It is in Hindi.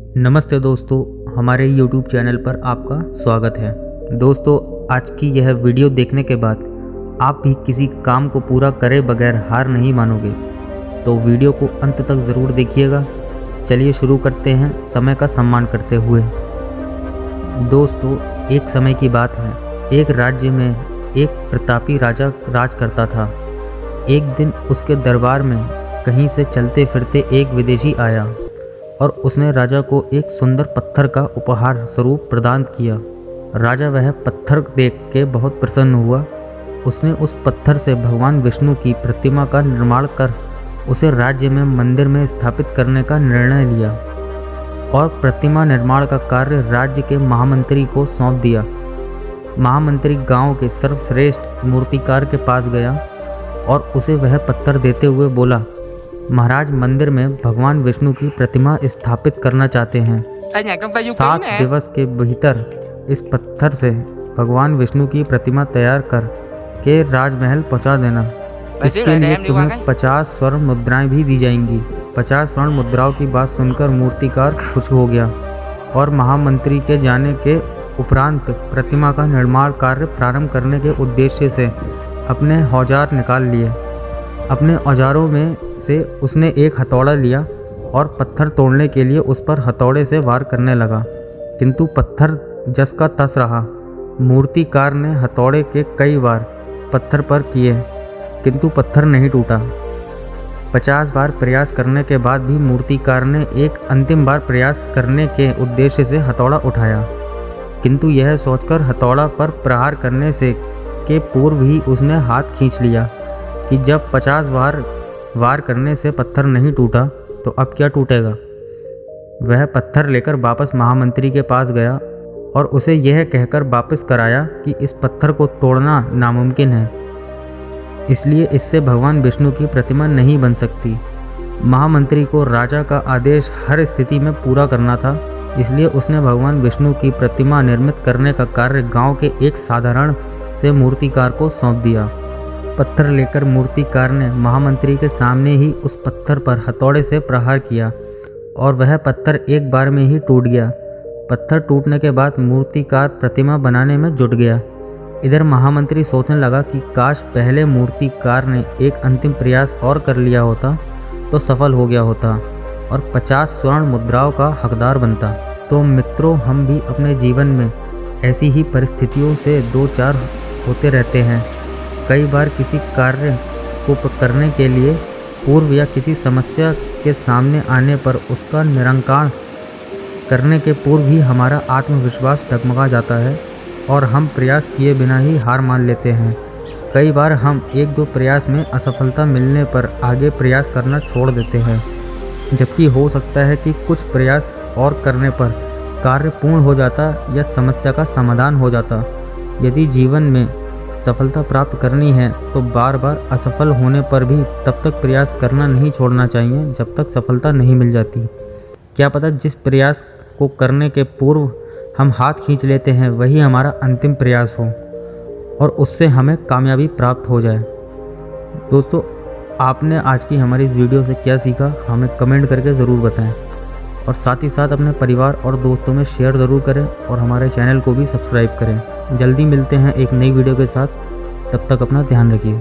नमस्ते दोस्तों, हमारे YouTube चैनल पर आपका स्वागत है। दोस्तों, आज की यह वीडियो देखने के बाद आप भी किसी काम को पूरा करे बगैर हार नहीं मानोगे, तो वीडियो को अंत तक ज़रूर देखिएगा। चलिए शुरू करते हैं समय का सम्मान करते हुए। दोस्तों, एक समय की बात है, एक राज्य में एक प्रतापी राजा राज करता था। एक दिन उसके दरबार में कहीं से चलते फिरते एक विदेशी आया और उसने राजा को एक सुंदर पत्थर का उपहार स्वरूप प्रदान किया। राजा वह पत्थर देख के बहुत प्रसन्न हुआ। उसने उस पत्थर से भगवान विष्णु की प्रतिमा का निर्माण कर उसे राज्य में मंदिर में स्थापित करने का निर्णय लिया और प्रतिमा निर्माण का कार्य राज्य के महामंत्री को सौंप दिया। महामंत्री गांव के सर्वश्रेष्ठ मूर्तिकार के पास गया और उसे वह पत्थर देते हुए बोला, महाराज, मंदिर में भगवान विष्णु की प्रतिमा स्थापित करना चाहते हैं। 7 दिवस के भीतर इस पत्थर से भगवान विष्णु की प्रतिमा तैयार कर के राजमहल पहुंचा देना। इसके लिए तुम्हें 50 स्वर्ण मुद्राएं भी दी जाएंगी। 50 स्वर्ण मुद्राओं की बात सुनकर मूर्तिकार खुश हो गया और महामंत्री के जाने के उपरांत प्रतिमा का निर्माण कार्य प्रारंभ करने के उद्देश्य से अपने औजार निकाल लिए। अपने औजारों में से उसने एक हथौड़ा लिया और पत्थर तोड़ने के लिए उस पर हथौड़े से वार करने लगा, किंतु पत्थर जस का तस रहा। मूर्तिकार ने हथौड़े के कई बार पत्थर पर किए, किंतु पत्थर नहीं टूटा। 50 बार प्रयास करने के बाद भी मूर्तिकार ने एक अंतिम बार प्रयास करने के उद्देश्य से हथौड़ा उठाया, किंतु यह सोचकर हथौड़ा पर प्रहार करने से के पूर्व ही उसने हाथ खींच लिया कि जब 50 बार वार करने से पत्थर नहीं टूटा तो अब क्या टूटेगा। वह पत्थर लेकर वापस महामंत्री के पास गया और उसे यह कहकर वापस कराया कि इस पत्थर को तोड़ना नामुमकिन है, इसलिए इससे भगवान विष्णु की प्रतिमा नहीं बन सकती। महामंत्री को राजा का आदेश हर स्थिति में पूरा करना था, इसलिए उसने भगवान विष्णु की प्रतिमा निर्मित करने का कार्य गांव के एक साधारण से मूर्तिकार को सौंप दिया। पत्थर लेकर मूर्तिकार ने महामंत्री के सामने ही उस पत्थर पर हथौड़े से प्रहार किया और वह पत्थर एक बार में ही टूट गया। पत्थर टूटने के बाद मूर्तिकार प्रतिमा बनाने में जुट गया। इधर महामंत्री सोचने लगा कि काश पहले मूर्तिकार ने एक अंतिम प्रयास और कर लिया होता तो सफल हो गया होता और 50 स्वर्ण मुद्राओं का हकदार बनता। तो मित्रों, हम भी अपने जीवन में ऐसी ही परिस्थितियों से दो चार होते रहते हैं। कई बार किसी कार्य को करने के लिए पूर्व या किसी समस्या के सामने आने पर उसका निराकरण करने के पूर्व ही हमारा आत्मविश्वास डगमगा जाता है और हम प्रयास किए बिना ही हार मान लेते हैं। कई बार हम 1-2 प्रयास में असफलता मिलने पर आगे प्रयास करना छोड़ देते हैं, जबकि हो सकता है कि कुछ प्रयास और करने पर कार्य पूर्ण हो जाता या समस्या का समाधान हो जाता। यदि जीवन में सफलता प्राप्त करनी है तो बार बार असफल होने पर भी तब तक प्रयास करना नहीं छोड़ना चाहिए जब तक सफलता नहीं मिल जाती। क्या पता जिस प्रयास को करने के पूर्व हम हाथ खींच लेते हैं वही हमारा अंतिम प्रयास हो और उससे हमें कामयाबी प्राप्त हो जाए। दोस्तों, आपने आज की हमारी इस वीडियो से क्या सीखा हमें कमेंट करके ज़रूर बताएं और साथ ही साथ अपने परिवार और दोस्तों में शेयर ज़रूर करें और हमारे चैनल को भी सब्सक्राइब करें। जल्दी मिलते हैं एक नई वीडियो के साथ, तब तक अपना ध्यान रखिए।